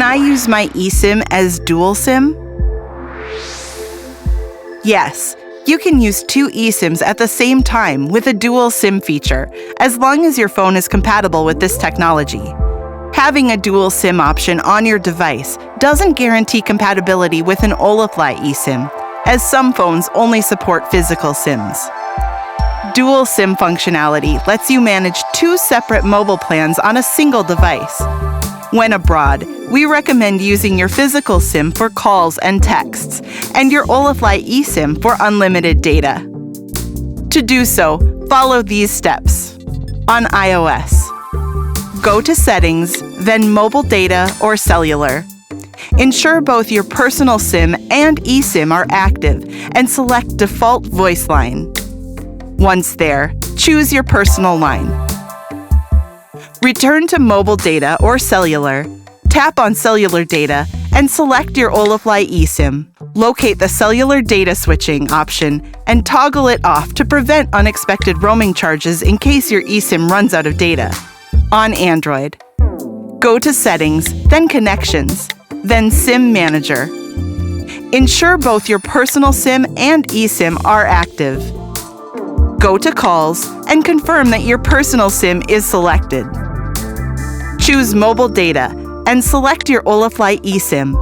Can I use my eSIM as dual SIM? Yes, you can use two eSIMs at the same time with a dual SIM feature, as long as your phone is compatible with this technology. Having a dual SIM option on your device doesn't guarantee compatibility with an Olafly eSIM, as some phones only support physical SIMs. Dual SIM functionality lets you manage two separate mobile plans on a single device. When abroad, we recommend using your physical SIM for calls and texts, and your Olafly eSIM for unlimited data. To do so, follow these steps. On iOS, go to Settings, then Mobile Data or Cellular. Ensure both your personal SIM and eSIM are active, and select Default Voice Line. Once there, choose your personal line. Return to Mobile Data or Cellular, tap on Cellular Data, and select your Olafly eSIM. Locate the Cellular Data Switching option and toggle it off to prevent unexpected roaming charges in case your eSIM runs out of data. On Android, go to Settings, then Connections, then SIM Manager. Ensure both your personal SIM and eSIM are active. Go to Calls and confirm that your personal SIM is selected. Choose Mobile Data and select your Olafly eSIM.